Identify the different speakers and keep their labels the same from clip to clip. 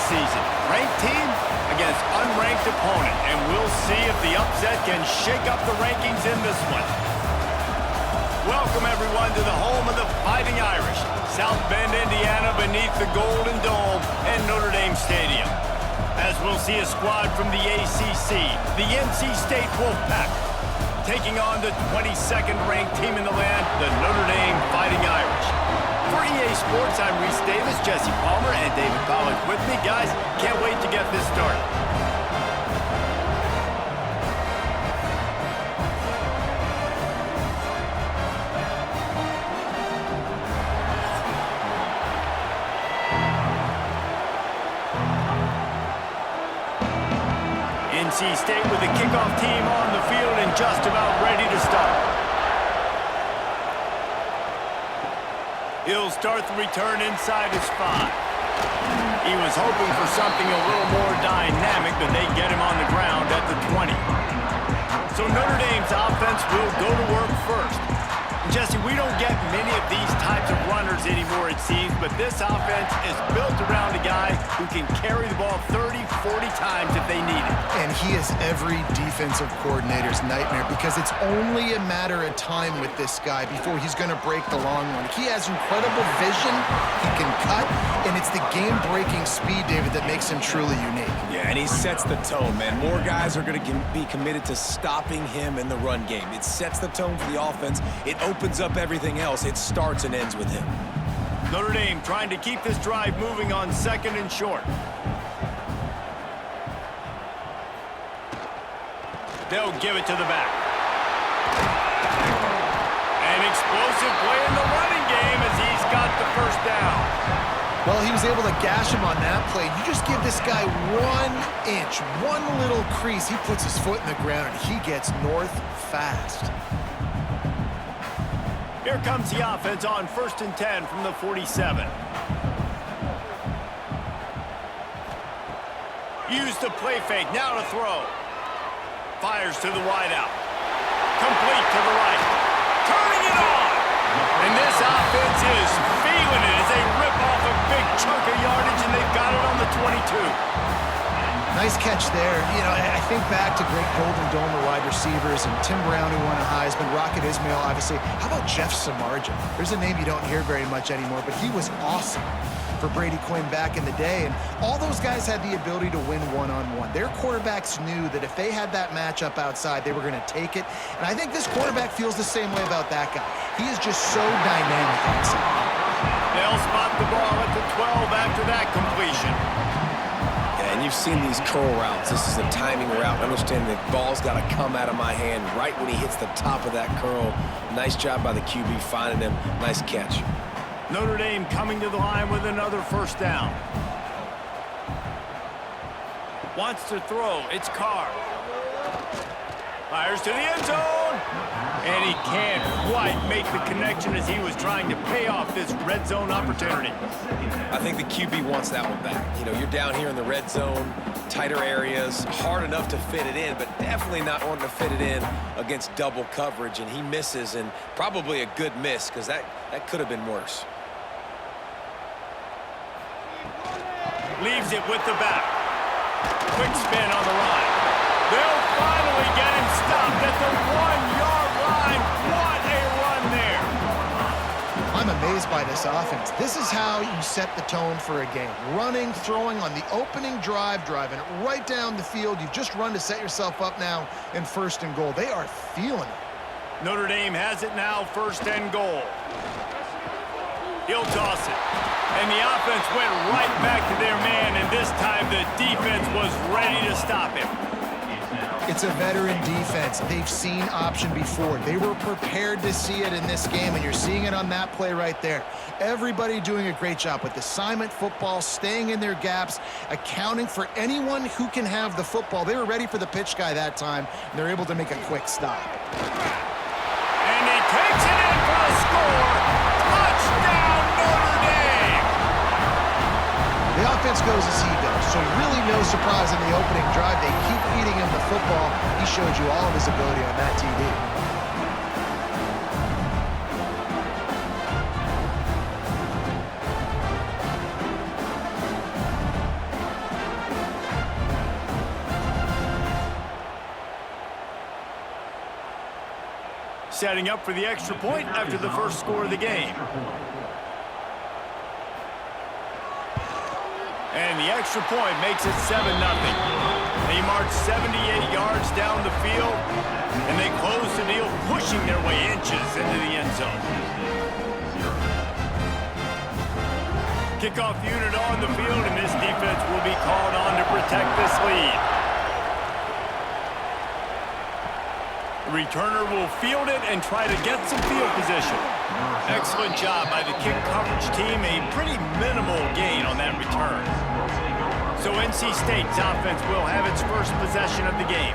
Speaker 1: season. Ranked team against unranked opponent, and we'll see if the upset can shake up the rankings in this one. Welcome, everyone, to the home of the Fighting Irish, South Bend, Indiana, beneath the Golden Dome and Notre Dame Stadium. As we'll see a squad from the ACC, the NC State Wolfpack, taking on the 22nd ranked team in the land, the Notre Dame Fighting Irish. For EA Sports, I'm Reese Davis, Jesse Palmer, and David Pollack with me. Guys, can't wait to get this started. NC State with the kickoff team on the field and just about ready to start. He'll start the return inside his 5. He was hoping for something a little more dynamic, but they get him on the ground at the 20. So Notre Dame's offense will go to work first. Jesse, we don't get many of these types of runners anymore, it seems, but this offense is built around a guy who can carry the ball 30, 40 times if they need it.
Speaker 2: And he is every defensive coordinator's nightmare because it's only a matter of time with this guy before he's going to break the long run. He has incredible vision, he can cut, and it's the game-breaking speed, David, that makes him truly unique.
Speaker 3: Yeah, and he sets the tone, man. More guys are going to be committed to stopping him in the run game. It sets the tone for the offense. It opens up everything else. It starts and ends with him.
Speaker 1: Notre Dame trying to keep this drive moving on 2nd and short. They'll give it to the back. An explosive play in the running game as he's got the first down.
Speaker 2: Well, he was able to gash him on that play. You just give this guy 1 inch, one little crease. He puts his foot in the ground, and he gets north fast.
Speaker 1: Here comes the offense on 1st and 10 from the 47. Use the play fake, now to throw. Fires to the wideout. Complete to the right. Turning it on! And this offense is feeling it as they rip off a big chunk of yardage, and they've got it on the 22.
Speaker 2: Nice catch there. You know, I think back to great Golden Dome wide receivers and Tim Brown, who won a Heisman, Rocket Ismail, obviously. How about Jeff Samardzija? There's a name you don't hear very much anymore, but he was awesome for Brady Quinn back in the day, and all those guys had the ability to win one-on-one. Their quarterbacks knew that if they had that matchup outside, they were going to take it, and I think this quarterback feels the same way about that guy. He is just so dynamic outside.
Speaker 1: They'll spot the ball at the 12 after that completion.
Speaker 3: Yeah, and you've seen these curl routes. This is a timing route. Understand the ball's got to come out of my hand right when he hits the top of that curl. Nice job by the QB finding him. Nice catch.
Speaker 1: Notre Dame coming to the line with another first down. Wants to throw. It's Carr. Fires to the end zone. And he can't quite make the connection as he was trying to pay off this red zone opportunity.
Speaker 3: I think the QB wants that one back. You know, you're down here in the red zone, tighter areas, hard enough to fit it in, but definitely not wanting to fit it in against double coverage, and he misses, and probably a good miss because that could have been worse.
Speaker 1: Leaves it with the back. Quick spin on the line. They'll finally get him stopped at the 1-yard line. What a run there.
Speaker 2: I'm amazed by this offense. This is how you set the tone for a game. Running, throwing on the opening drive, driving it right down the field. You've just run to set yourself up now in 1st and goal. They are feeling it.
Speaker 1: Notre Dame has it now, 1st and goal. He'll toss it. And the offense went right back to their man, and this time the defense was ready to stop him.
Speaker 2: It's a veteran defense. They've seen option before. They were prepared to see it in this game, and you're seeing it on that play right there. Everybody doing a great job with assignment football, staying in their gaps, accounting for anyone who can have the football. They were ready for the pitch guy that time, and they're able to make a quick stop.
Speaker 1: And he takes it in for a score. Touchdown, Notre Dame!
Speaker 2: The offense goes as he goes, so really no surprise in the opening drive. They keep feeding him the football. He showed you all of his ability on that TV.
Speaker 1: setting up for the extra point after the first score of the game. And the extra point makes it 7-0. They march 78 yards down the field, and they close the deal, pushing their way inches into the end zone. Kickoff unit on the field, and this defense will be called on to protect this lead. The returner will field it and try to get some field position. Excellent job by the kick coverage team. A pretty minimal gain on that return. So NC State's offense will have its first possession of the game.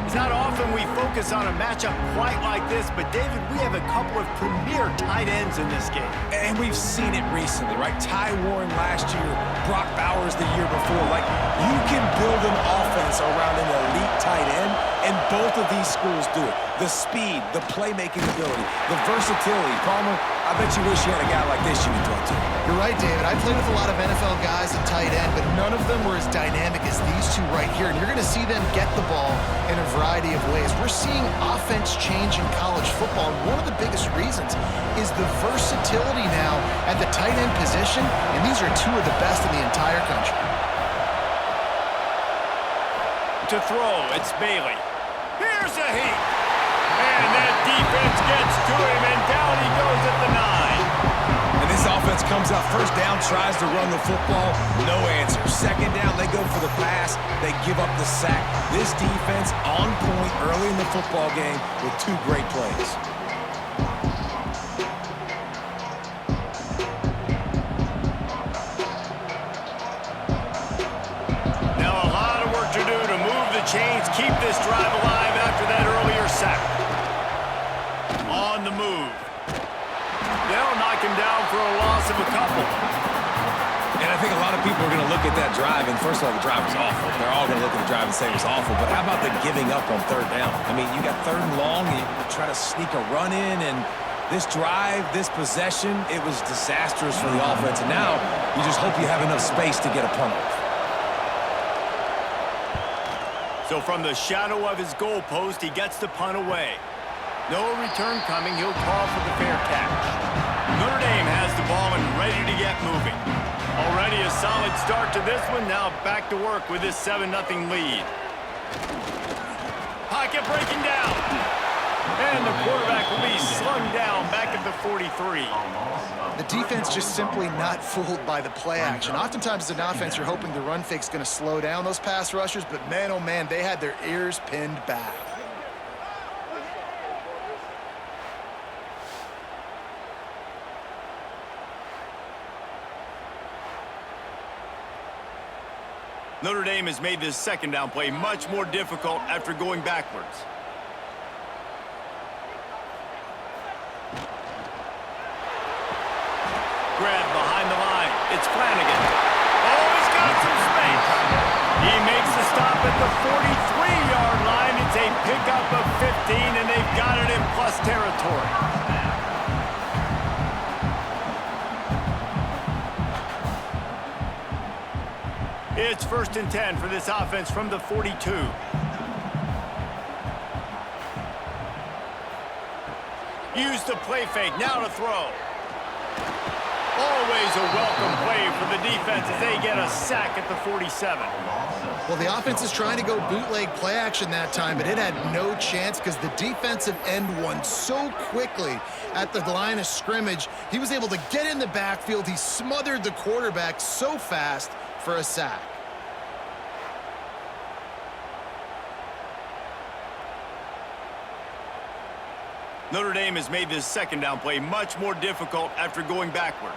Speaker 1: It's not often we focus on a matchup quite like this, but David, we have a couple of premier tight ends in this game.
Speaker 3: And we've seen it recently, right? Ty Warren last year, Brock Bowers the year before. Like, you can build an offense around an elite tight end, and both of these schools do it. The speed, the playmaking ability, the versatility. Palmer, I bet you wish you had a guy like this you could throw to.
Speaker 2: You're right, David. I played with a lot of NFL guys at tight end, but none of them were as dynamic as these two right here. And you're going to see them get the ball in a variety of ways. We're seeing offense change in college football, and one of the biggest reasons is the versatility now at the tight end position, and these are two of the best in the entire country.
Speaker 1: To throw, it's Bailey. Here's a heat. And that defense gets to him, and down he goes at the 9.
Speaker 3: And this offense comes out first down, tries to run the football, no answer. Second down, they go for the pass, they give up the sack. This defense on point early in the football game with two great plays.
Speaker 1: Now a lot of work to do to move the chains, keep this drive alive after that earlier sack. On the move. They'll knock him down for a loss of a couple.
Speaker 3: And I think a lot of people are going to look at that drive, and first of all, the drive was awful. They're all going to look at the drive and say it was awful, but how about the giving up on third down? I mean, you got third and long, and you try to sneak a run in, and this drive, this possession, it was disastrous for the offense, and now you just hope you have enough space to get a punt off.
Speaker 1: So from the shadow of his goalpost, he gets the punt away. No return coming. He'll call for the fair catch. Notre Dame has the ball and ready to get moving. Already a solid start to this one. Now back to work with this 7-0 lead. Pocket breaking down. And the quarterback will be slung down back at the 43.
Speaker 2: The defense just simply not fooled by the play action. Oftentimes as an offense, you're hoping the run fake's going to slow down those pass rushers, but man, oh man, they had their ears pinned back.
Speaker 1: Notre Dame has made this second down play much more difficult after going backwards. Grab behind the line. It's Flanagan. Oh, he's got some space. He makes the stop at the 43-yard line. It's a pickup of 15, and they've got it in plus territory. It's 1st and 10 for this offense from the 42. Use the play fake. Now to throw. Always a welcome play for the defense as they get a sack at the 47.
Speaker 2: Well, the offense is trying to go bootleg play action that time, but it had no chance because the defensive end won so quickly at the line of scrimmage. He was able to get in the backfield. He smothered the quarterback so fast for a sack.
Speaker 1: Notre Dame has made this second down play much more difficult after going backwards.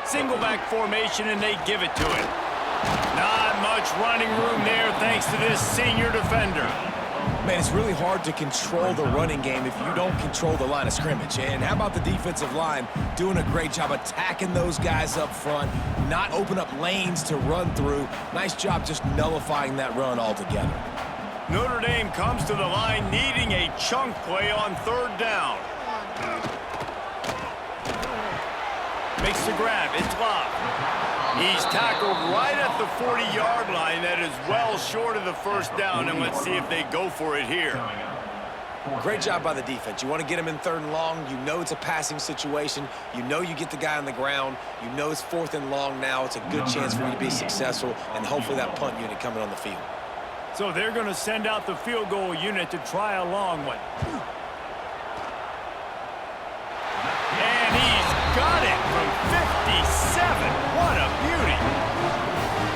Speaker 1: Single back formation, and they give it to him. Not much running room there thanks to this senior defender.
Speaker 3: Man, it's really hard to control the running game if you don't control the line of scrimmage. And how about the defensive line doing a great job attacking those guys up front, not open up lanes to run through. Nice job just nullifying that run altogether.
Speaker 1: Notre Dame comes to the line needing a chunk play on third down. Makes the grab. It's locked. He's tackled right at the 40-yard line. That is well short of the first down, and let's see if they go for it here.
Speaker 3: Great job by the defense. You want to get him in 3rd and long. You know it's a passing situation. You know you get the guy on the ground. You know it's 4th and long now. It's a good chance for you to be successful, and hopefully that punt unit coming on the field.
Speaker 1: So they're going to send out the field goal unit to try a long one. And he's got it from 57. What a beauty.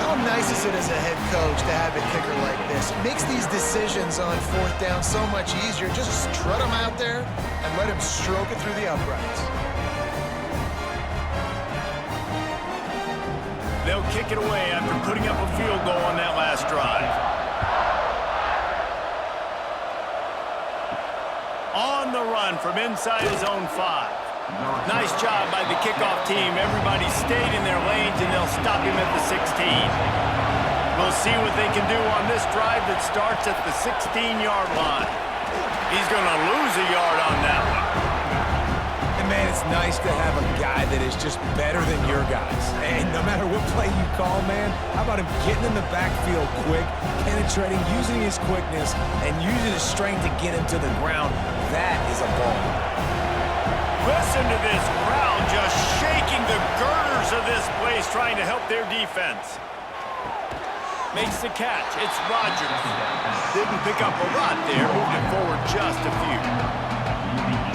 Speaker 2: How nice is it as a head coach to have a kicker like this? It makes these decisions on 4th down so much easier. Just strut him out there and let him stroke it through the uprights.
Speaker 1: They'll kick it away after putting up a field goal on that last drive. On the run from inside his own 5. Nice job by the kickoff team. Everybody stayed in their lanes, and they'll stop him at the 16. We'll see what they can do on this drive that starts at the 16-yard line. He's going to lose a yard on that one.
Speaker 3: And, man, it's nice to have a guy that is just better than your guys. And no matter what play you call, man, how about him getting in the backfield quick, penetrating, using his quickness, and using his strength to get him to the ground? That is a ball.
Speaker 1: Listen to this crowd just shaking the girders of this place, trying to help their defense. Makes the catch. It's Rodgers. Didn't pick up a lot there. Moved it forward just a few.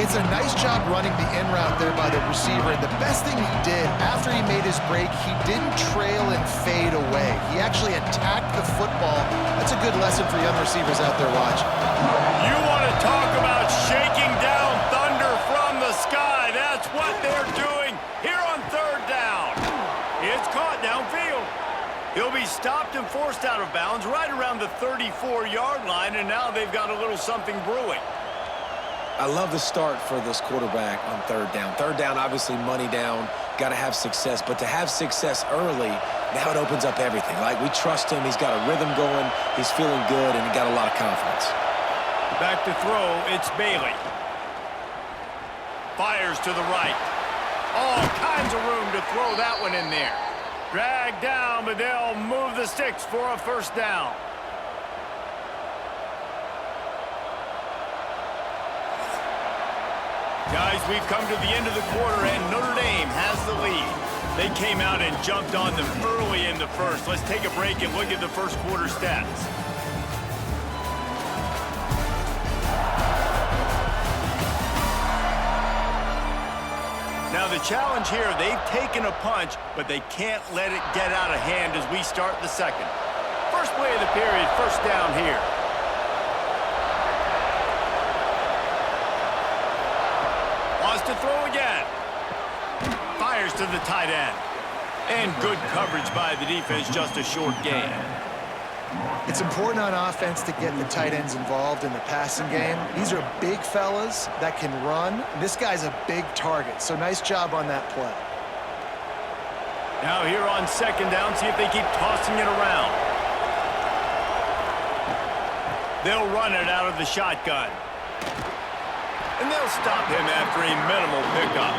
Speaker 2: It's a nice job running the in route there by the receiver. And the best thing he did after he made his break, he didn't trail and fade away. He actually attacked the football. That's a good lesson for young receivers out there watching.
Speaker 1: You want to talk about shaking down thunder from the sky. That's what they're doing here on 3rd down. It's caught downfield. He'll be stopped and forced out of bounds right around the 34-yard line, and now they've got a little something brewing.
Speaker 3: I love the start for this quarterback on 3rd down. 3rd down, obviously money down, got to have success. But to have success early, now it opens up everything. Like, we trust him. He's got a rhythm going. He's feeling good, and he got a lot of confidence.
Speaker 1: Back to throw, it's Bailey. Fires to the right. All kinds of room to throw that one in there. Dragged down, but they'll move the sticks for a 1st down. Guys, we've come to the end of the quarter, and Notre Dame has the lead. They came out and jumped on them early in the first. Let's take a break and look at the first quarter stats. Now the challenge here, they've taken a punch, but they can't let it get out of hand as we start the second. First play of the period, 1st down here. Wants to throw again. Fires to the tight end. And good coverage by the defense, just a short gain.
Speaker 2: It's important on offense to get the tight ends involved in the passing game. These are big fellas that can run. This guy's a big target, so nice job on that play.
Speaker 1: Now here on 2nd down, see if they keep tossing it around. They'll run it out of the shotgun. And they'll stop him after a minimal pickup.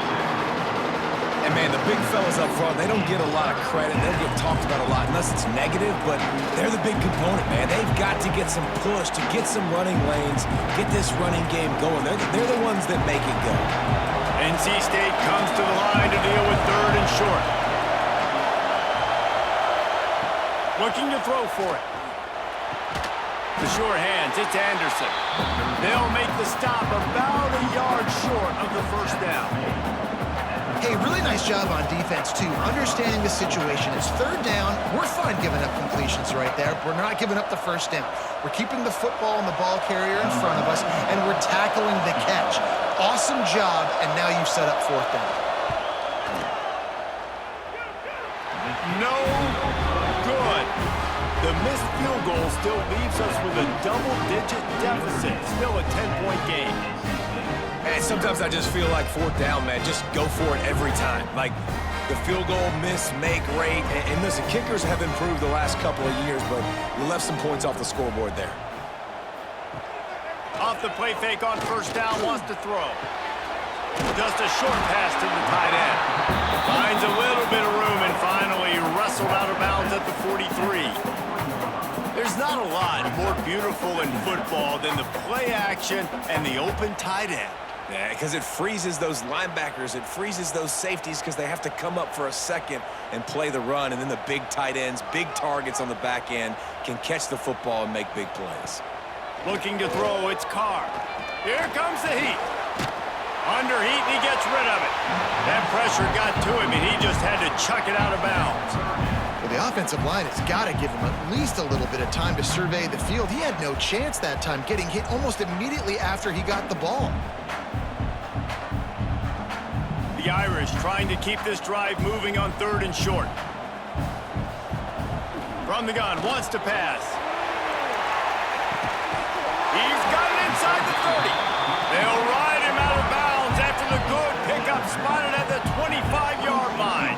Speaker 3: And, man, the big fellas up front, they don't get a lot of credit. They don't get talked about a lot unless it's negative, but they're the big component, man. They've got to get some push, to get some running lanes, get this running game going. They're the ones that make it go.
Speaker 1: NC State comes to the line to deal with 3rd and short. Looking to throw for it. The short hands, it's Anderson. They'll make the stop about a yard short of the 1st down.
Speaker 2: Hey, really nice job on defense, too. Understanding the situation. It's 3rd down. We're fine giving up completions right there. We're not giving up the 1st down. We're keeping the football and the ball carrier in front of us, and we're tackling the catch. Awesome job, and now you've set up 4th down.
Speaker 1: No good. The missed field goal still leaves us with a double-digit deficit. Still a 10-point game.
Speaker 3: And sometimes I just feel like 4th down, man, just go for it every time. Like, the field goal miss, make rate. And listen, kickers have improved the last couple of years, but you left some points off the scoreboard there.
Speaker 1: Off the play fake on 1st down, wants to throw. Just a short pass to the tight end. Finds a little bit of room and finally whistled out of bounds at the 43. There's not a lot more beautiful in football than the play action and the open tight end.
Speaker 3: Yeah, because it freezes those linebackers. It freezes those safeties because they have to come up for a second and play the run. And then the big tight ends, big targets on the back end can catch the football and make big plays.
Speaker 1: Looking to throw, it's Carr. Here comes the heat. Under heat, and he gets rid of it. That pressure got to him, and he just had to chuck it out of bounds.
Speaker 2: Well, the offensive line has got to give him at least a little bit of time to survey the field. He had no chance that time, getting hit almost immediately after he got the ball.
Speaker 1: The Irish trying to keep this drive moving on 3rd and short. From the gun, wants to pass. He's got it inside the 30. They'll ride him out of bounds after the good pickup spotted at the 25-yard line.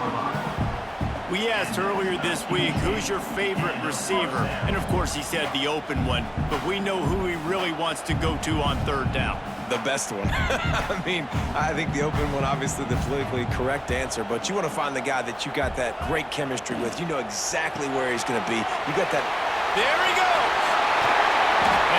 Speaker 1: We asked earlier this week, who's your favorite receiver? And, of course, he said the open one. But we know who he really wants to go to on 3rd down.
Speaker 3: The best one. I mean, I think the open one, obviously the politically correct answer, but you want to find the guy that you got that great chemistry with. You know exactly where he's going to be. You got that.
Speaker 1: There he goes.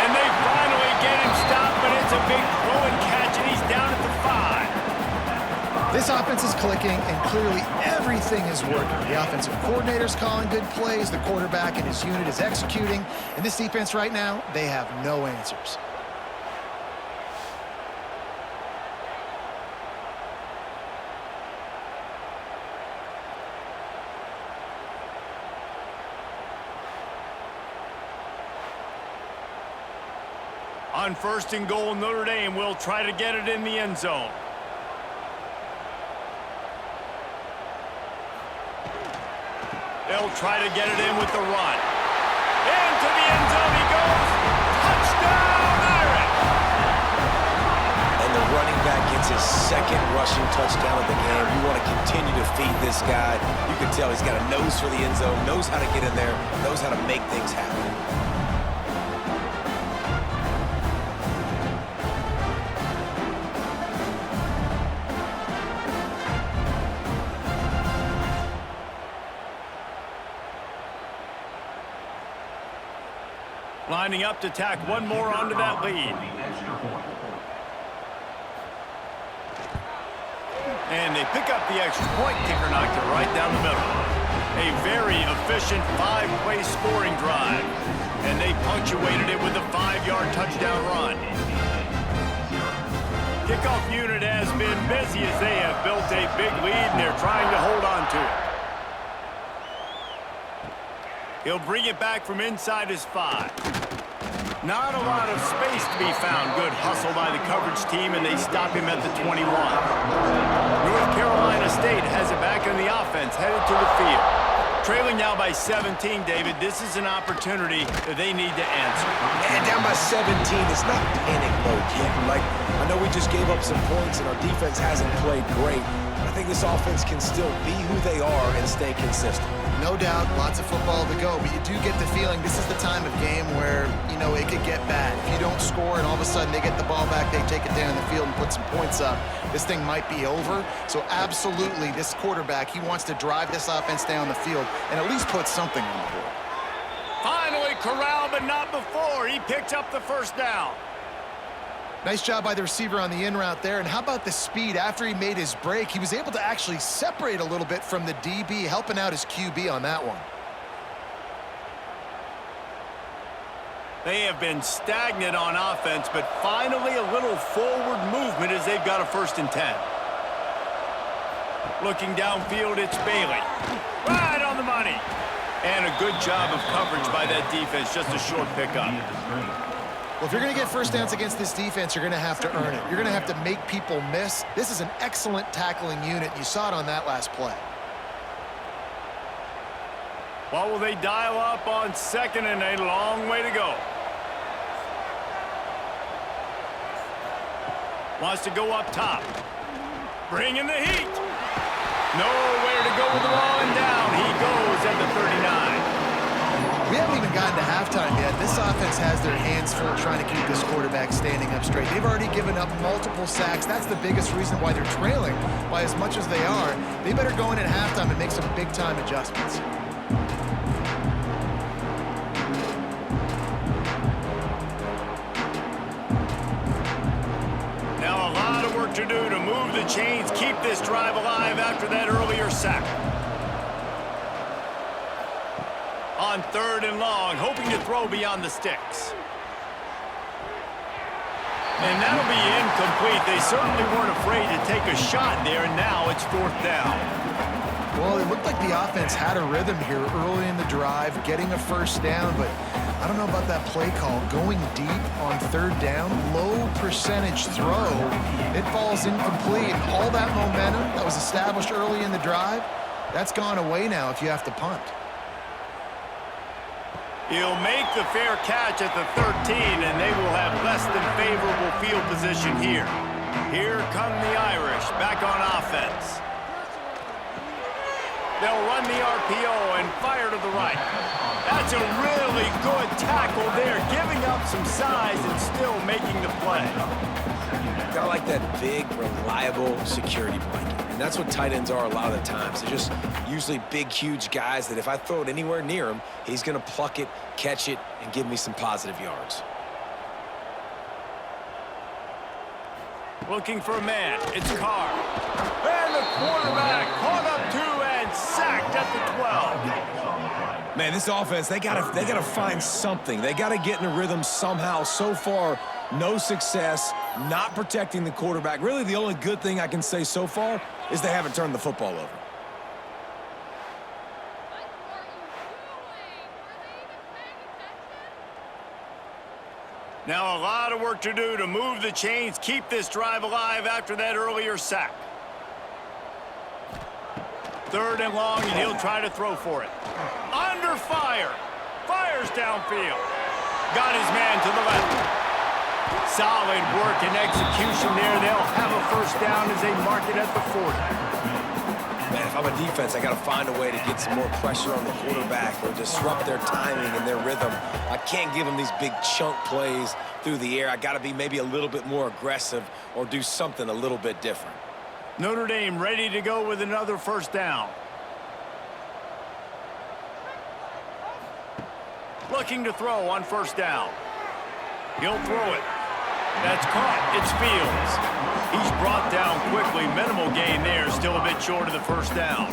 Speaker 1: And they finally get him stopped, but it's a big throw and catch, and he's down at the 5.
Speaker 2: This offense is clicking, and clearly everything is working. The offensive coordinator's calling good plays, the quarterback and his unit is executing, and this defense right now, they have no answers.
Speaker 1: On 1st and goal, Notre Dame will try to get it in the end zone. They'll try to get it in with the run. Into the end zone he goes. Touchdown, Irish!
Speaker 3: And the running back gets his 2nd rushing touchdown of the game. You want to continue to feed this guy. You can tell he's got a nose for the end zone, knows how to get in there, knows how to make things happen.
Speaker 1: Lining up to tack one more onto that lead. And they pick up the extra point. Kicker knocked it right down the middle. A very efficient 5-play scoring drive. And they punctuated it with a 5-yard touchdown run. Kickoff unit has been busy as they have built a big lead, and they're trying to hold on to it. He'll bring it back from inside his 5. Not a lot of space to be found. Good hustle by the coverage team, and they stop him at the 21. North Carolina State has it back on the offense, headed to the field. Trailing now by 17, David. This is an opportunity that they need to answer.
Speaker 3: And down by 17, it's not panic mode yet. Like, I know we just gave up some points, and our defense hasn't played great. But I think this offense can still be who they are and stay consistent.
Speaker 2: No doubt, lots of football to go, but you do get the feeling this is the time of game where, you know, it could get bad. If you don't score and all of a sudden they get the ball back, they take it down the field and put some points up, this thing might be over. So absolutely, this quarterback, he wants to drive this offense down the field and at least put something on the board.
Speaker 1: Finally corralled, but not before. He picked up the 1st down.
Speaker 2: Nice job by the receiver on the in route there. And how about the speed after he made his break? He was able to actually separate a little bit from the DB, helping out his QB on that one.
Speaker 1: They have been stagnant on offense, but finally a little forward movement as they've got a 1st and 10. Looking downfield, it's Bailey. Right on the money. And a good job of coverage by that defense, just a short pickup.
Speaker 2: Well, if you're going to get 1st downs against this defense, you're going to have to earn it. You're going to have to make people miss. This is an excellent tackling unit. You saw it on that last play.
Speaker 1: Well, will they dial up on 2nd and a long way to go? Wants to go up top. Bringing the heat. Nowhere to go with the ball, and down he goes at the 39.
Speaker 2: We haven't even gotten to halftime yet. This offense has their hands full trying to keep this quarterback standing up straight. They've already given up multiple sacks. That's the biggest reason why they're trailing by as much as they are. They better go in at halftime and make some big-time adjustments.
Speaker 1: work to do to move the chains, keep this drive alive after that earlier sack. On 3rd and long, hoping to throw beyond the sticks. And that'll be incomplete. They certainly weren't afraid to take a shot there, and now it's 4th down.
Speaker 2: Well, it looked like the offense had a rhythm here early in the drive, getting a first down, but I don't know about that play call. Going deep on 3rd down, low percentage throw, it falls incomplete. And all that momentum that was established early in the drive, that's gone away now if you have to punt.
Speaker 1: He'll make the fair catch at the 13, and they will have less than favorable field position here. Here come the Irish, back on offense. They'll run the RPO and fire to the right. That's a really good tackle there, giving up some size and still making the play.
Speaker 3: Got like that big, reliable security blanket. And that's what tight ends are a lot of the times. They're just usually big, huge guys that if I throw it anywhere near him, he's going to pluck it, catch it, and give me some positive yards.
Speaker 1: Looking for a man. It's Carr. And the quarterback caught up 2 and sacked at the 12.
Speaker 3: Man, this offense, they gotta find something. They gotta get in a rhythm somehow. So far, no success, not protecting the quarterback. Really, the only good thing I can say so far is they haven't turned the football over.
Speaker 1: Now a lot of work to do to move the chains, keep this drive alive after that earlier sack. 3rd and long, and he'll try to throw for it. Under fire. Fires downfield. Got his man to the left. Solid work and execution there. They'll have a first down as they mark it at the 40.
Speaker 3: Man, if I'm a defense, I got to find a way to get some more pressure on the quarterback or disrupt their timing and their rhythm. I can't give them these big chunk plays through the air. I got to be maybe a little bit more aggressive or do something a little bit different.
Speaker 1: Notre Dame ready to go with another first down. Looking to throw on 1st down. He'll throw it. That's caught. It's Fields. He's brought down quickly. Minimal gain there. Still a bit short of the first down.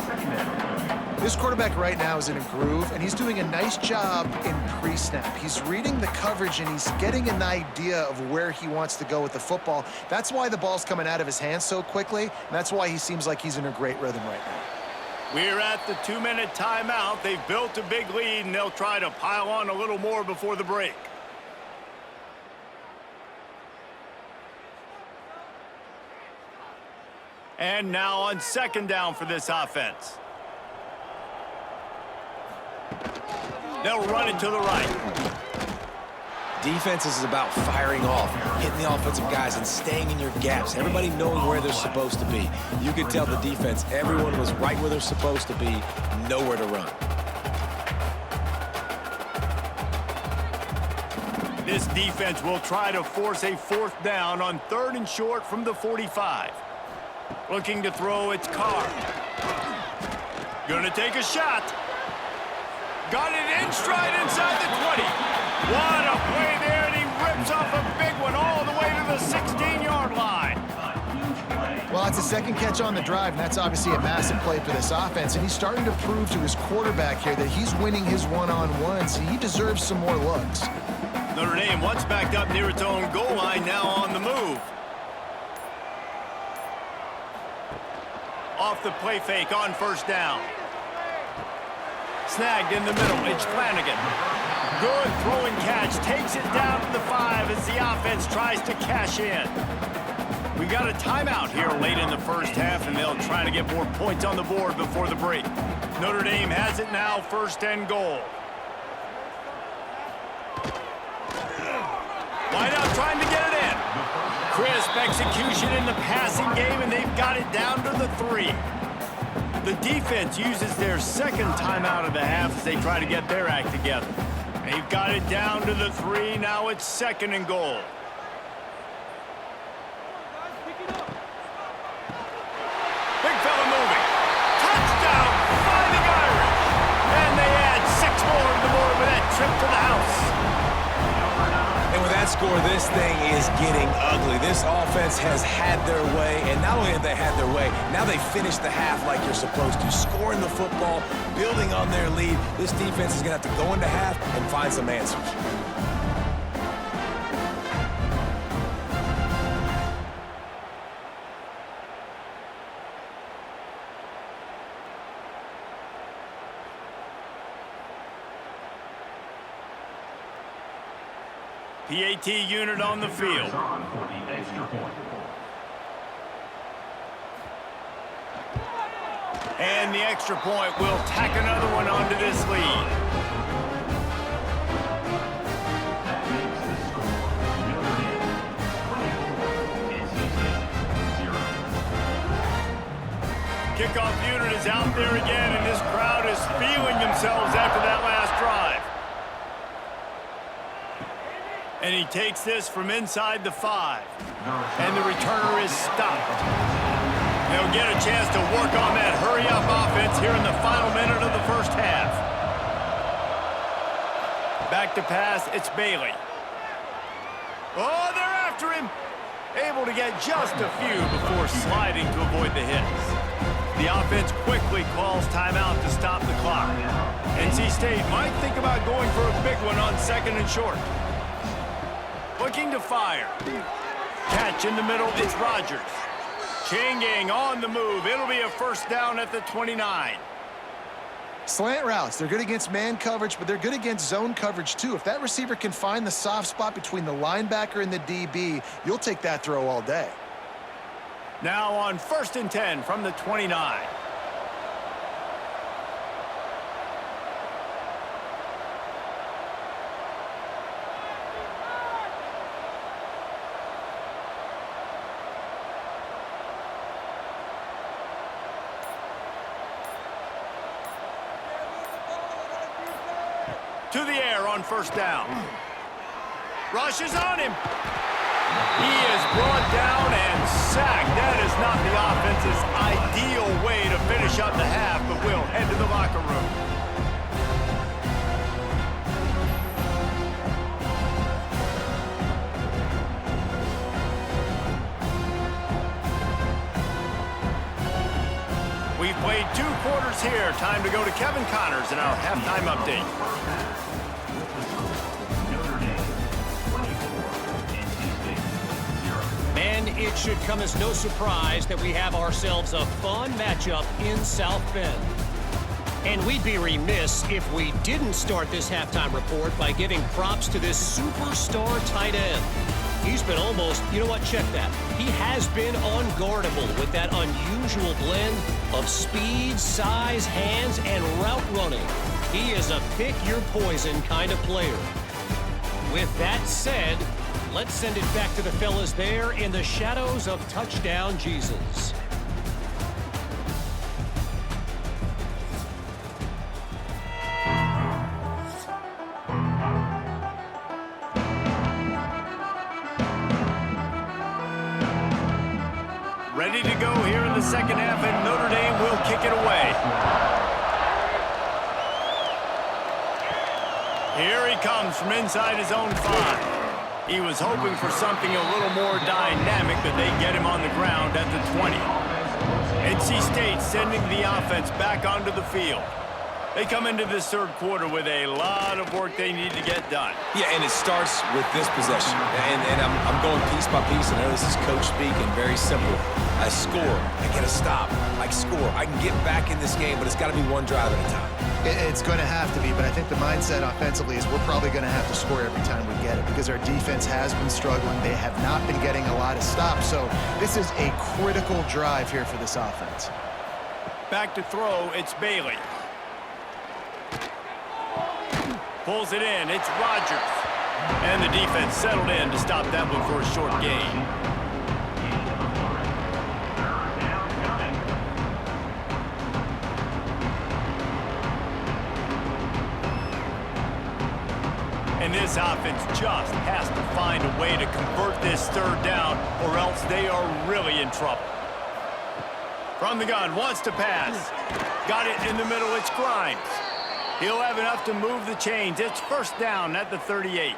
Speaker 2: This quarterback right now is in a groove, and he's doing a nice job in pre-snap. He's reading the coverage, and he's getting an idea of where he wants to go with the football. That's why the ball's coming out of his hands so quickly, and that's why he seems like he's in a great rhythm right now.
Speaker 1: We're at the 2-minute timeout. They've built a big lead, and they'll try to pile on a little more before the break. And now on 2nd down for this offense. They'll run it to the right.
Speaker 3: Defenses is about firing off, hitting the offensive guys, and staying in your gaps. Everybody knowing where they're supposed to be. You could tell the defense, everyone was right where they're supposed to be, nowhere to run.
Speaker 1: This defense will try to force a 4th down on 3rd and short from the 45. Looking to throw, it's Carr. Gonna take a shot. Got it in stride inside the 20. What a play there, and he rips off a big one all the way to the 16-yard line.
Speaker 2: Well, it's a 2nd catch on the drive, and that's obviously a massive play for this offense, and he's starting to prove to his quarterback here that he's winning his one-on-ones, and he deserves some more looks.
Speaker 1: Notre Dame once backed up near its own goal line, now on the move. Off the play fake on 1st down. Snagged in the middle, it's Flanagan. Good throwing catch, takes it down to the 5 as the offense tries to cash in. We got a timeout here late in the first half, and they'll try to get more points on the board before the break. Notre Dame has it now, 1st and goal. Wideout trying to get it in. Crisp execution in the passing game, and they've got it down to the 3. The defense uses their 2nd timeout of the half as they try to get their act together. They've got it down to the 3. Now it's 2nd and goal. Big fella moving. Touchdown, Fighting Irish. And they add 6 more to the board with that trip to the house.
Speaker 3: And with that score, this thing is getting ugly. This offense has had their way, and not only have they had their way, now they finished the half like you're supposed to, scoring the football, building on their lead. This defense is going to have to go into half and find some answers.
Speaker 1: PAT unit on the field. And the extra point will tack another one onto this lead. Kickoff unit is out there again, and this crowd is feeling themselves after that last drive. And he takes this from inside the 5. And the returner is stopped. They'll get a chance to work on that hurry-up offense here in the final minute of the first half. Back to pass, it's Bailey. Oh, they're after him. Able to get just a few before sliding to avoid the hits. The offense quickly calls timeout to stop the clock. NC State might think about going for a big one on 2nd and short. Looking to fire. Catch in the middle, it's Rogers. Changing on the move. It'll be a first down at the 29.
Speaker 2: Slant routes, they're good against man coverage, but they're good against zone coverage too. If that receiver can find the soft spot between the linebacker and the DB, you'll take that throw all day.
Speaker 1: Now on 1st and 10 from the 29. To the air on 1st down. Rushes on him. He is brought down and sacked. That is not the offense's ideal way to finish up the half, but we'll head to the locker room. We've played 2 quarters here. Time to go to Kevin Connors in our halftime update.
Speaker 4: And it should come as no surprise that we have ourselves a fun matchup in South Bend. And we'd be remiss if we didn't start this halftime report by giving props to this superstar tight end. He's been almost, you know what, check that. He has been unguardable with that unusual blend of speed, size, hands, and route running. He is a pick-your-poison kind of player. With that said, let's send it back to the fellas there in the shadows of Touchdown Jesus.
Speaker 1: Ready to go here in the second half, and Notre Dame will kick it away. Here he comes from inside his own 5. He was hoping for something a little more dynamic, but they get him on the ground at the 20. NC State sending the offense back onto the field. They come into this 3rd quarter with a lot of work they need to get done.
Speaker 3: Yeah, and it starts with this possession. And I'm going piece by piece. I know this is coach speak and very simple. I score. I get a stop. I score. I can get back in this game, but it's got to be one drive at a time.
Speaker 2: It's going to have to be, but I think the mindset offensively is we're probably going to have to score every time we get it because our defense has been struggling. They have not been getting a lot of stops, so this is a critical drive here for this offense.
Speaker 1: Back to throw, it's Bailey. Pulls it in, it's Rogers. And the defense settled in to stop that one for a short gain. And this offense just has to find a way to convert this 3rd down, or else they are really in trouble. From the gun, wants to pass. Got it in the middle, it's Grimes. He'll have enough to move the chains. It's 1st down at the 38.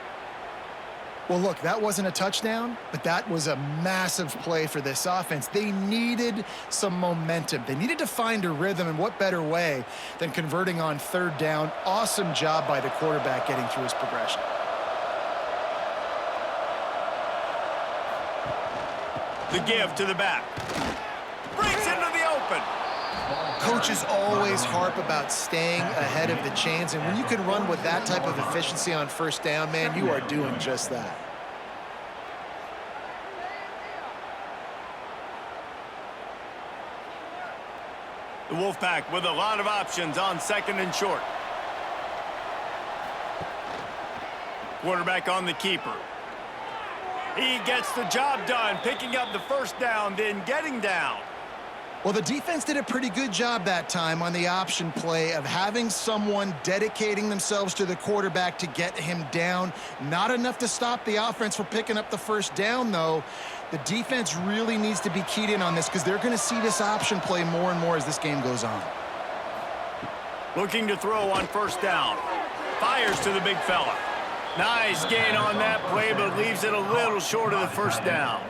Speaker 2: Well, look, that wasn't a touchdown, but that was a massive play for this offense. They needed some momentum. They needed to find a rhythm, and what better way than converting on third down. Awesome job by the quarterback getting through his progression.
Speaker 1: The give to the back. Breaks into the open.
Speaker 2: Coaches always harp about staying ahead of the chains, and when you can run with that type of efficiency on first down, man, you are doing just that.
Speaker 1: The Wolfpack with a lot of options on second and short. Quarterback on the keeper. He gets the job done, picking up the first down, then getting down.
Speaker 2: Well, the defense did a pretty good job that time on the option play of having someone dedicating themselves to the quarterback to get him down. Not enough to stop the offense from picking up the first down, though. The defense really needs to be keyed in on this because they're going to see this option play more and more as this game goes on.
Speaker 1: Looking to throw on first down. Fires to the big fella. Nice gain on that play, but leaves it a little short of the first down.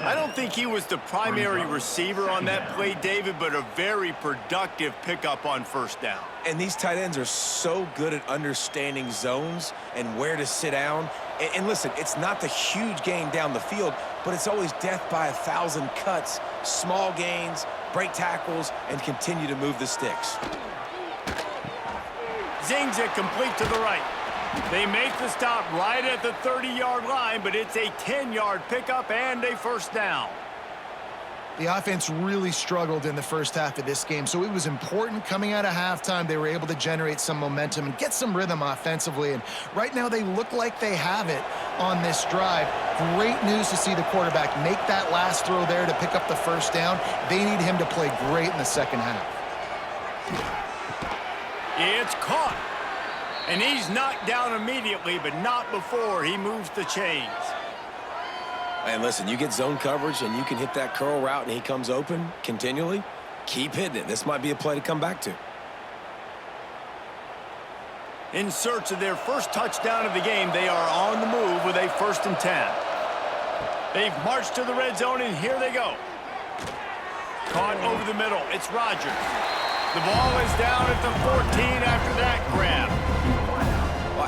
Speaker 1: I don't think he was the primary receiver on that play, David, but a very productive pickup on first down.
Speaker 3: And these tight ends are so good at understanding zones and where to sit down. And listen, it's not the huge gain down the field, but it's always death by 1,000 cuts, small gains, break tackles, and continue to move the sticks.
Speaker 1: Zings it complete to the right. They make the stop right at the 30-yard line, but it's a 10-yard pickup and a first down.
Speaker 2: The offense really struggled in the first half of this game, so it was important coming out of halftime. They were able to generate some momentum and get some rhythm offensively, and right now they look like they have it on this drive. Great news to see the quarterback make that last throw there to pick up the first down. They need him to play great in the second half.
Speaker 1: It's caught. And he's knocked down immediately, but not before he moves the chains.
Speaker 3: And listen, you get zone coverage and you can hit that curl route and he comes open continually. Keep hitting it. This might be a play to come back to.
Speaker 1: In search of their first touchdown of the game, they are on the move with a 1st and 10. They've marched to the red zone, and here they go. Caught over the middle. It's Rodgers. The ball is down at the 14 after that grab.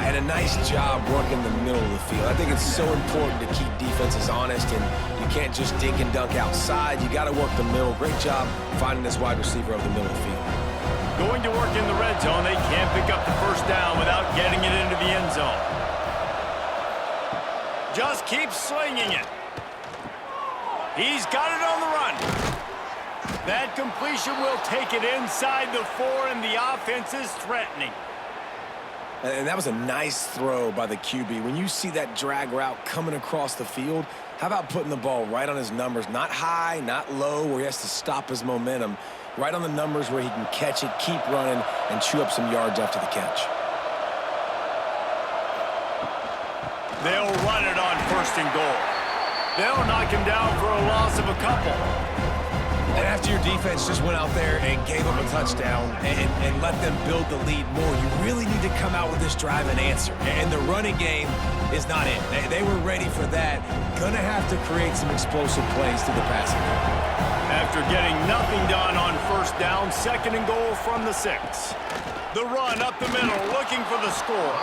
Speaker 3: And a nice job working the middle of the field. I think it's so important to keep defenses honest, and you can't just dink and dunk outside. You got to work the middle. Great job finding this wide receiver over the middle of the field.
Speaker 1: Going to work in the red zone, they can't pick up the first down without getting it into the end zone. Just keep slinging it. He's got it on the run. That completion will take it inside the 4, and the offense is threatening.
Speaker 3: And that was a nice throw by the QB. When you see that drag route coming across the field, how about putting the ball right on his numbers? Not high, not low, where he has to stop his momentum. Right on the numbers where he can catch it, keep running, and chew up some yards after the catch.
Speaker 1: They'll run it on 1st and goal. They'll knock him down for a loss of a couple.
Speaker 3: And after your defense just went out there and gave them a touchdown and let them build the lead more, you really need to come out with this drive and answer. And the running game is not in. They were ready for that. Gonna have to create some explosive plays through the passing game.
Speaker 1: After getting nothing done on first down, 2nd and goal from the 6. The run up the middle, looking for the score.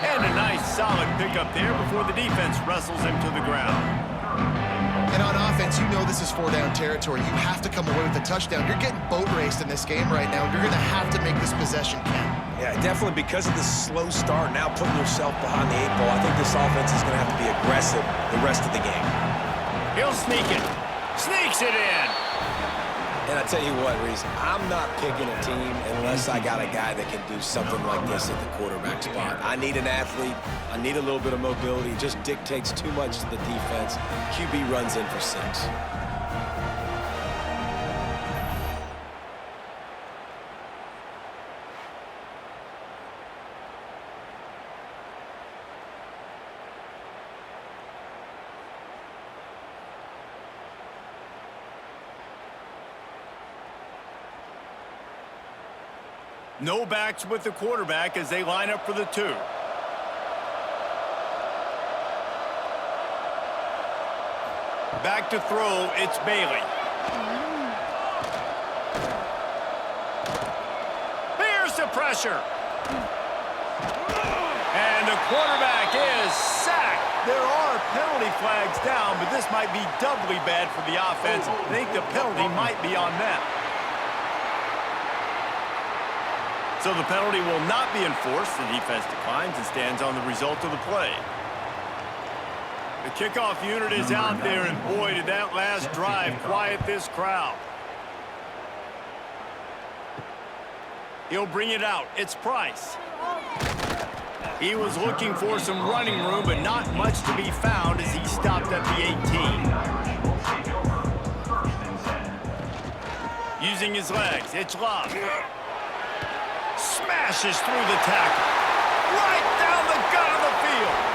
Speaker 1: And a nice solid pickup there before the defense wrestles him to the ground.
Speaker 2: And on offense, you know this is 4-down territory. You have to come away with a touchdown. You're getting boat raced in this game right now. You're going to have to make this possession count.
Speaker 3: Yeah, definitely because of the slow start, now putting yourself behind the 8 ball, I think this offense is going to have to be aggressive the rest of the game.
Speaker 1: He'll sneak it. Sneaks it in.
Speaker 3: And I tell you what, Reese, I'm not picking a team unless I got a guy that can do something like this at the quarterback spot. I need an athlete. I need a little bit of mobility. It just dictates too much to the defense. QB runs in for 6.
Speaker 1: No backs with the quarterback as they line up for the 2. Back to throw, it's Bailey. Here's the pressure. And the quarterback is sacked. There are penalty flags down, but this might be doubly bad for the offense. I think the penalty might be on them. So the penalty will not be enforced. The defense declines and stands on the result of the play. The kickoff unit is out there, and boy, did that last drive quiet this crowd. He'll bring it out. It's Price. He was looking for some running room, but not much to be found as he stopped at the 18. Using his legs, it's Love. Smashes through the tackle. Right down the gut of the field.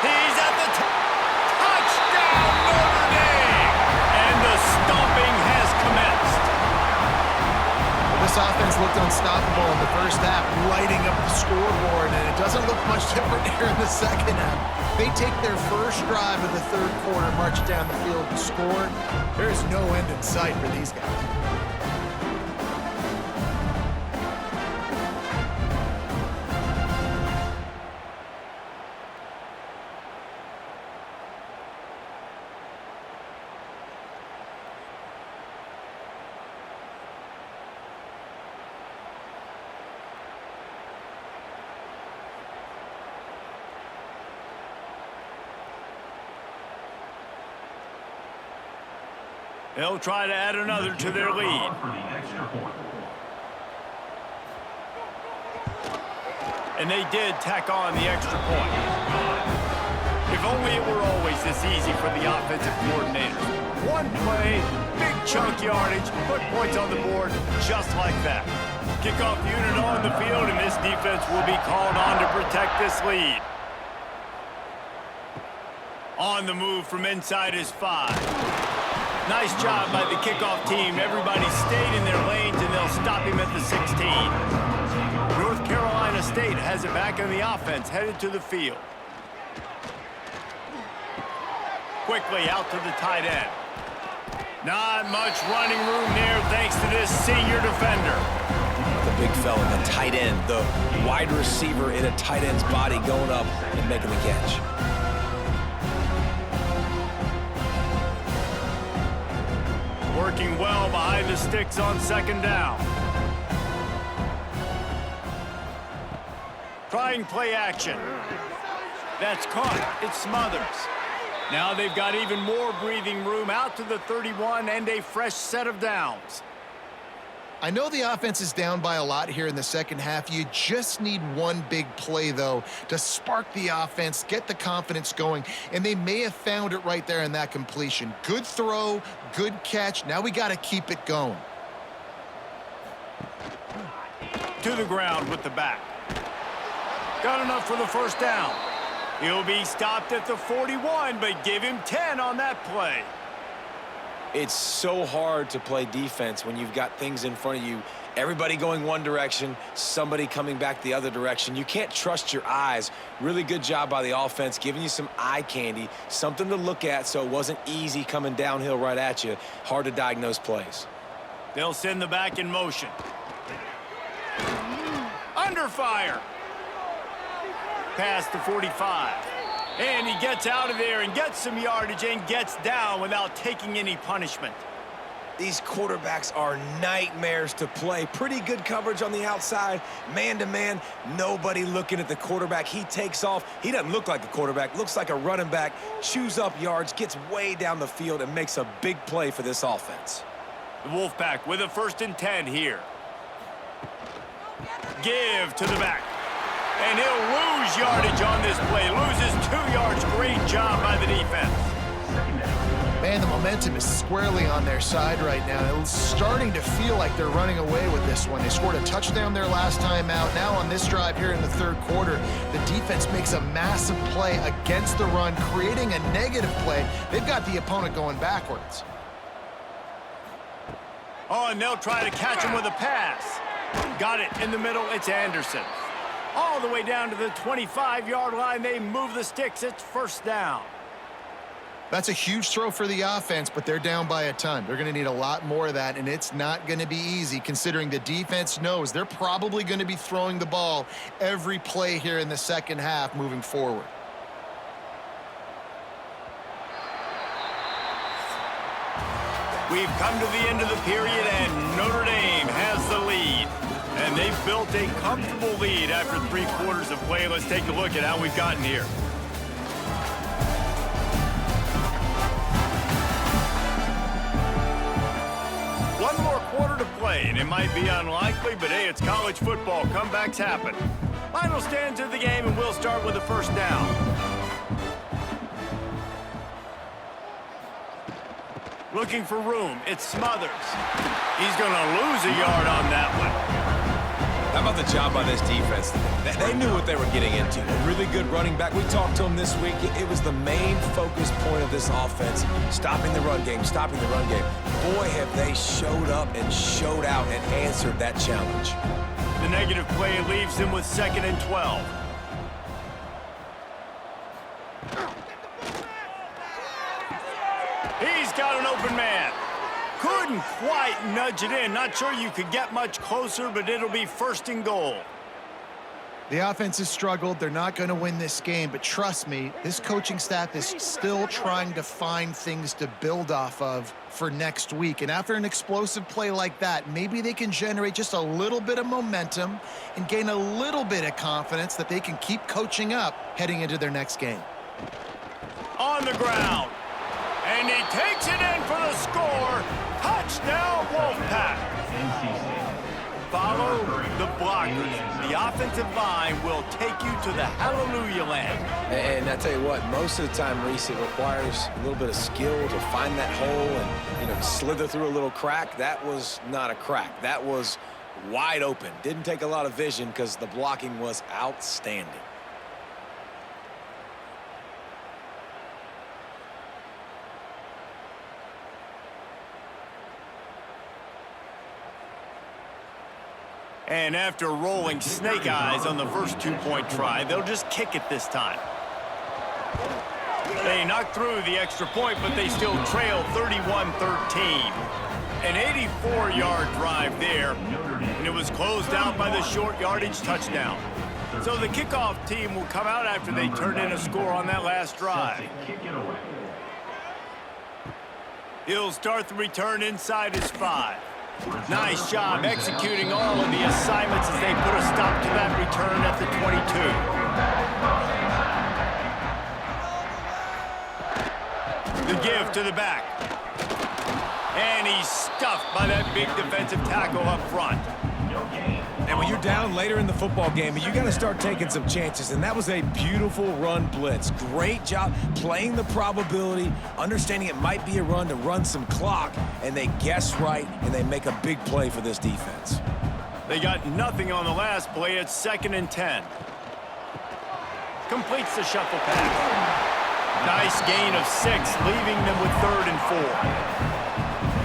Speaker 1: He's at the touchdown, Notre Dame! And the stomping has commenced.
Speaker 2: This offense looked unstoppable in the first half, lighting up the scoreboard, and it doesn't look much different here in the second half. They take their first drive of the third quarter, march down the field and score. There's no end in sight for these guys.
Speaker 1: They'll try to add another to their lead. And they did tack on the extra point. If only it were always this easy for the offensive coordinators. One play, big chunk yardage, put points on the board just like that. Kickoff unit on the field, and this defense will be called on to protect this lead. On the move from inside is 5. Nice job by the kickoff team. Everybody stayed in their lanes, and they'll stop him at the 16. North Carolina State has it back on the offense, headed to the field. Quickly out to the tight end. Not much running room there thanks to this senior defender.
Speaker 3: The big fella, the tight end, the wide receiver in a tight end's body going up and making the catch.
Speaker 1: Working well behind the sticks on second down. Trying play action. That's caught. It Smothers. Now they've got even more breathing room out to the 31 and a fresh set of downs.
Speaker 2: I know the offense is down by a lot here in the second half. You just need one big play, though, to spark the offense, get the confidence going, and they may have found it right there in that completion. Good throw, good catch. Now we got to keep it going.
Speaker 1: To the ground with the back. Got enough for the first down. He'll be stopped at the 41, but give him 10 on that play.
Speaker 3: It's so hard to play defense when you've got things in front of you. Everybody going one direction, somebody coming back the other direction. You can't trust your eyes. Really good job by the offense, giving you some eye candy, something to look at so it wasn't easy coming downhill right at you. Hard to diagnose plays.
Speaker 1: They'll send the back in motion. Under fire. Past the 45. And he gets out of there and gets some yardage and gets down without taking any punishment.
Speaker 3: These quarterbacks are nightmares to play. Pretty good coverage on the outside. Man-to-man, nobody looking at the quarterback. He takes off. He doesn't look like a quarterback. Looks like a running back. Chews up yards, gets way down the field, and makes a big play for this offense.
Speaker 1: The Wolfpack with a 1st and 10 here. Give to the back. And he'll lose yardage on this play. Loses 2 yards. Great job by the defense.
Speaker 2: Man, the momentum is squarely on their side right now. It's starting to feel like they're running away with this one. They scored a touchdown their last time out. Now on this drive here in the third quarter, the defense makes a massive play against the run, creating a negative play. They've got the opponent going backwards.
Speaker 1: Oh, and they'll try to catch him with a pass. Got it in the middle. It's Anderson. All the way down to the 25-yard line. They move the sticks. It's 1st down.
Speaker 2: That's a huge throw for the offense, but they're down by a ton. They're going to need a lot more of that, and it's not going to be easy considering the defense knows they're probably going to be throwing the ball every play here in the second half moving forward.
Speaker 1: We've come to the end of the period, and Notre Dame has the lead. And they've built a comfortable lead after 3 quarters of play. Let's take a look at how we've gotten here. One more quarter to play, and it might be unlikely, but hey, it's college football. Comebacks happen. Final stands of the game, and we'll start with the first down. Looking for room. It's Smothers. He's going to lose a yard on that one.
Speaker 3: How about the job by this defense? They knew what they were getting into. A really good running back. We talked to him this week. It was the main focus point of this offense. Stopping the run game, stopping the run game. Boy, have they showed up and showed out and answered that challenge.
Speaker 1: The negative play leaves him with 2nd and 12. He's got an open man. Couldn't quite nudge it in. Not sure you could get much closer, but it'll be 1st and goal.
Speaker 2: The offense has struggled. They're not going to win this game, but trust me, this coaching staff is still trying to find things to build off of for next week. And after an explosive play like that, maybe they can generate just a little bit of momentum and gain a little bit of confidence that they can keep coaching up heading into their next game.
Speaker 1: On the ground. And he takes it in for the score. Touchdown, Wolfpack. Follow the blockers. The offensive line will take you to the hallelujah land.
Speaker 3: And I tell you what, most of the time, Reese, it requires a little bit of skill to find that hole and, slither through a little crack. That was not a crack. That was wide open. Didn't take a lot of vision because the blocking was outstanding.
Speaker 1: And after rolling snake eyes on the first 2-point try, they'll just kick it this time. They knocked through the extra point, but they still trail 31-13. An 84-yard drive there, and it was closed out by the short yardage touchdown. So the kickoff team will come out after they turn in a score on that last drive. He'll start the return inside his 5. Nice job executing all of the assignments as they put a stop to that return at the 22. The give to the back. And he's stuffed by that big defensive tackle up front.
Speaker 3: And when you're down later in the football game, you got to start taking some chances. And that was a beautiful run blitz. Great job playing the probability, understanding it might be a run to run some clock. And they guess right, and they make a big play for this defense.
Speaker 1: They got nothing on the last play. It's 2nd and 10. Completes the shuffle pass. Nice gain of 6, leaving them with 3rd and 4.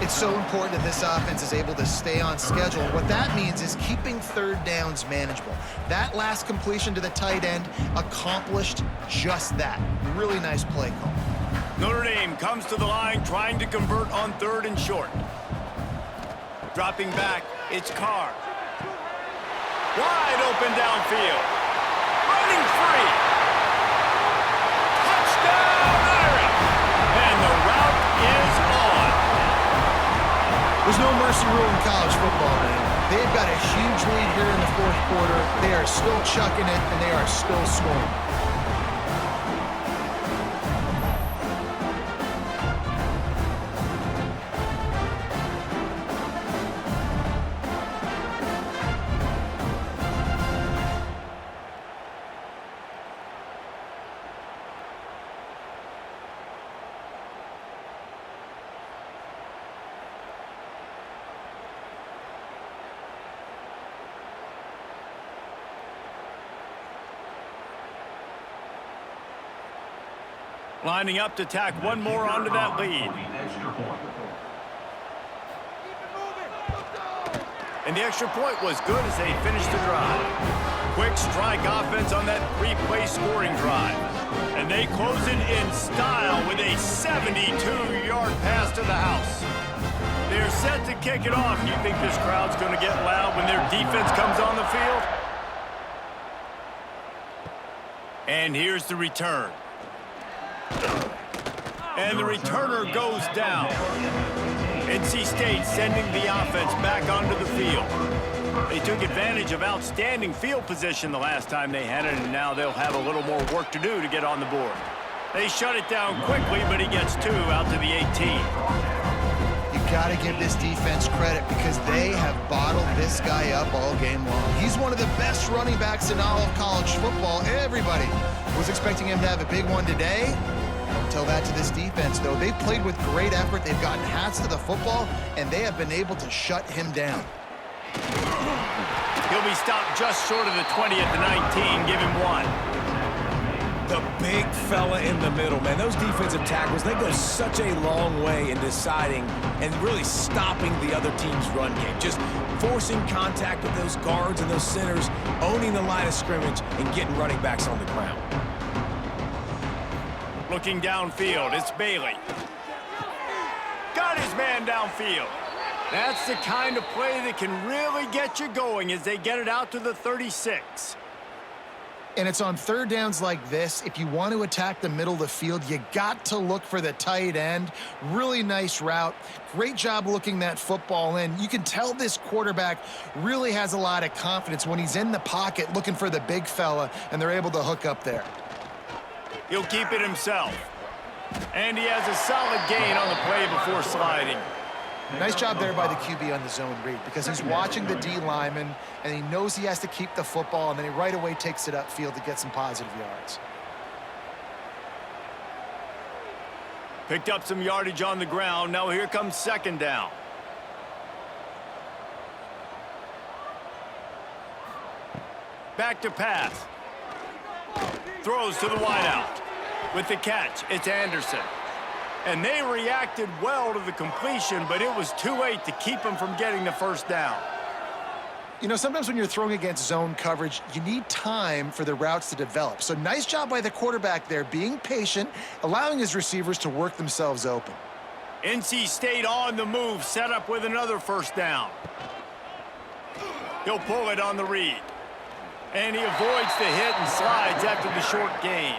Speaker 2: It's so important that this offense is able to stay on schedule. What that means is keeping 3rd downs manageable. That last completion to the tight end accomplished just that. Really nice play call.
Speaker 1: Notre Dame comes to the line trying to convert on 3rd and short. Dropping back, it's Carr. Wide open downfield. Running free. Touchdown, Irish! And the route is on.
Speaker 2: There's no mercy rule in college football, man. They've got a huge lead here in the 4th quarter. They are still chucking it, and they are still scoring.
Speaker 1: Lining up to tack one more onto that lead. And the extra point was good as they finished the drive. quick strike offense on that three-play scoring drive. And they close it in style with a 72-yard pass to the house. They're set to kick it off. You think this crowd's going to get loud when their defense comes on the field? And here's the return. And the returner goes down. NC State sending the offense back onto the field. They took advantage of outstanding field position the last time they had it, and now they'll have a little more work to do to get on the board. They shut it down quickly, but he gets 2 out to the 18.
Speaker 2: You got to give this defense credit because they have bottled this guy up all game long. He's one of the best running backs in all of college football. Everybody was expecting him to have a big one today. Don't tell that to this defense, though. They've played with great effort. They've gotten hats to the football, and they have been able to shut him down.
Speaker 1: He'll be stopped just short of the 20 at the 19. Give him 1.
Speaker 3: The big fella in the middle, man. Those defensive tackles, they go such a long way in deciding and really stopping the other team's run game. Just forcing contact with those guards and those centers, owning the line of scrimmage, and getting running backs on the ground.
Speaker 1: Looking downfield, it's Bailey. Got his man downfield. That's the kind of play that can really get you going as they get it out to the 36.
Speaker 2: And it's on third downs like this. If you want to attack the middle of the field, you got to look for the tight end. Really nice route. Great job looking that football in. You can tell this quarterback really has a lot of confidence when he's in the pocket looking for the big fella, and they're able to hook up there.
Speaker 1: He'll keep it himself. And he has a solid gain on the play before sliding.
Speaker 2: Nice job there by the QB on the zone read because he's watching the D lineman and he knows he has to keep the football, and then he right away takes it upfield to get some positive yards.
Speaker 1: Picked up some yardage on the ground. Now here comes second down. Back to pass. Throws to the wideout. With the catch, it's Anderson. And they reacted well to the completion, but it was too late to keep them from getting the first down.
Speaker 2: You know, sometimes when you're throwing against zone coverage, you need time for the routes to develop. So nice job by the quarterback there, being patient, allowing his receivers to work themselves open.
Speaker 1: NC State on the move, set up with another first down. He'll pull it on the read. And he avoids the hit and slides after the short gain.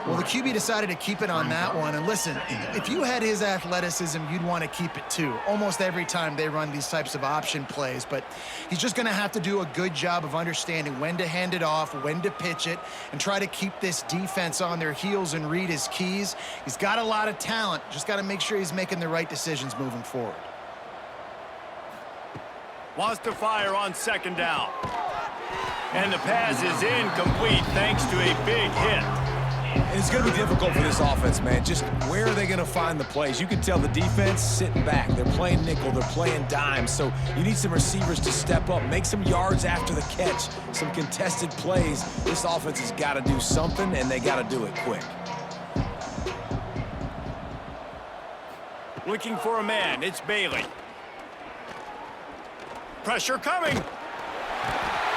Speaker 2: Well, the QB decided to keep it on that one. And listen, if you had his athleticism, you'd want to keep it too. Almost every time they run these types of option plays. But he's just going to have to do a good job of understanding when to hand it off, when to pitch it, and try to keep this defense on their heels and read his keys. He's got a lot of talent. Just got to make sure he's making the right decisions moving forward.
Speaker 1: Wants to fire on second down. And the pass is incomplete thanks to a big hit.
Speaker 3: And it's going to be difficult for this offense, man. Just where are they going to find the plays? You can tell the defense sitting back. They're playing nickel. They're playing dime. So you need some receivers to step up, make some yards after the catch, some contested plays. This offense has got to do something, and they got to do it quick.
Speaker 1: Looking for a man. It's Bailey. Pressure coming.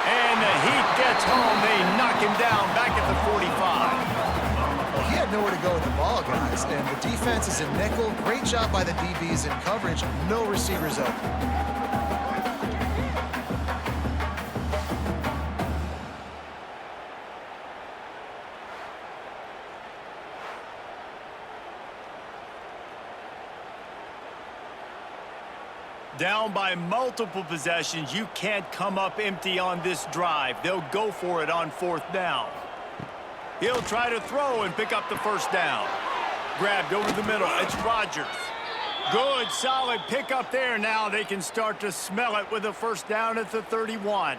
Speaker 1: And the Heat gets home. They knock him down back at the 45.
Speaker 2: Well, he had nowhere to go with the ball, guys. And the defense is in nickel. Great job by the DBs in coverage. No receivers open.
Speaker 1: Down by multiple possessions, you can't come up empty on this drive. They'll go for it on fourth down. He'll try to throw and pick up the first down. Grabbed over the middle. It's Rodgers. Good, solid pickup there. Now they can start to smell it with a first down at the 31.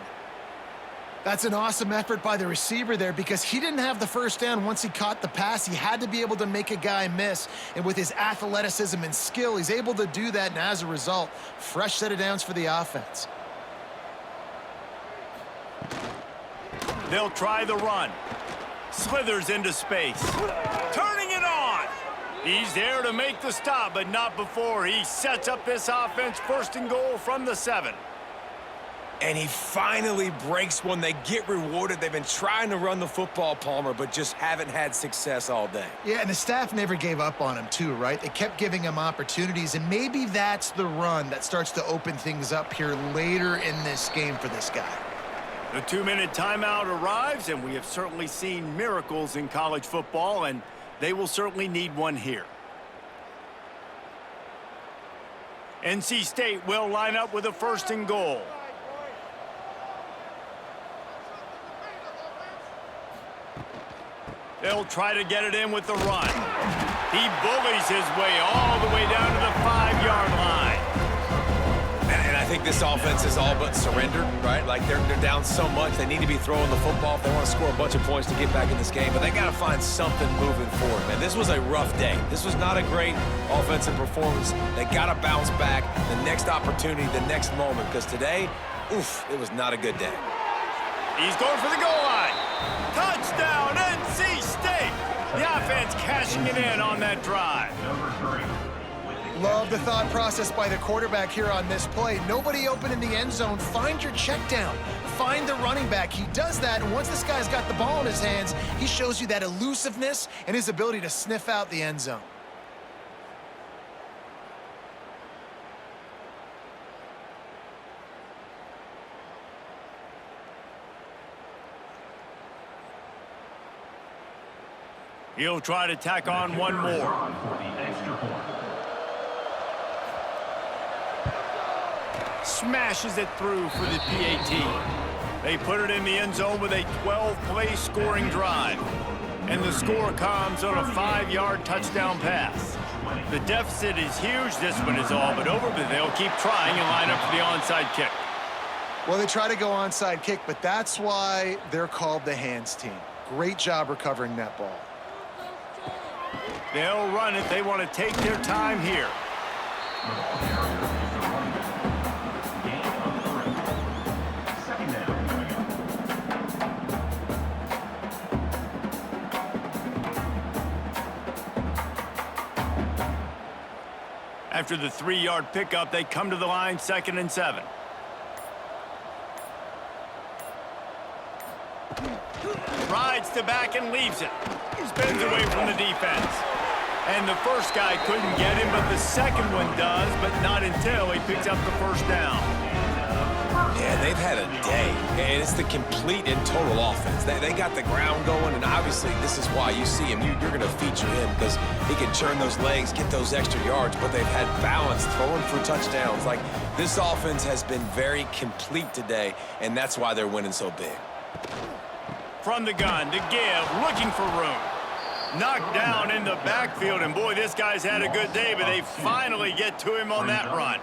Speaker 2: That's an awesome effort by the receiver there because he didn't have the first down once he caught the pass. He had to be able to make a guy miss. And with his athleticism and skill, he's able to do that. And as a result, fresh set of downs for the offense.
Speaker 1: They'll try the run. Slithers into space. Turning it on. He's there to make the stop, but not before he sets up this offense first and goal from the 7.
Speaker 3: And he finally breaks one. They get rewarded. They've been trying to run the football, Palmer, but just haven't had success all day.
Speaker 2: Yeah, and the staff never gave up on him too, right? They kept giving him opportunities, and maybe that's the run that starts to open things up here later in this game for this guy.
Speaker 1: The 2-minute timeout arrives, and we have certainly seen miracles in college football, and they will certainly need one here. NC State will line up with a 1st and goal. They'll try to get it in with the run. He bullies his way all the way down to the 5-yard line.
Speaker 3: And I think this offense is all but surrendered, right? Like they're down so much, they need to be throwing the football if they want to score a bunch of points to get back in this game. But they got to find something moving forward, man. This was a rough day. This was not a great offensive performance. They got to bounce back the next opportunity, the next moment, because today, oof, it was not a good day.
Speaker 1: He's going for the goal line. Touchdown, NC State. The offense cashing it in on that drive.
Speaker 2: Love the thought process by the quarterback here on this play. Nobody open in the end zone. Find your check down. Find the running back. He does that, and once this guy's got the ball in his hands, he shows you that elusiveness and his ability to sniff out the end zone.
Speaker 1: He'll try to tack on one more. Smashes it through for the PAT. They put it in the end zone with a 12-play scoring drive. And the score comes on a 5-yard touchdown pass. The deficit is huge. This one is all but over, but they'll keep trying and line up for the onside kick.
Speaker 2: Well, they try to go onside kick, but that's why they're called the hands team. Great job recovering that ball.
Speaker 1: They'll run it. They want to take their time here. After the 3-yard pickup, they come to the line 2nd and 7. Rides to back and leaves it. Spins away from the defense. And the first guy couldn't get him, but the second one does, but not until he picks up the 1st down.
Speaker 3: Yeah, they've had a day, and it's the complete and total offense. They got the ground going, and obviously this is why you see him. You're going to feature him because he can churn those legs, get those extra yards, but they've had balance, throwing for touchdowns. Like, this offense has been very complete today, and that's why they're winning so big.
Speaker 1: From the gun to give, looking for room. Knocked down in the backfield, and boy, this guy's had a good day, but they finally get to him on that run.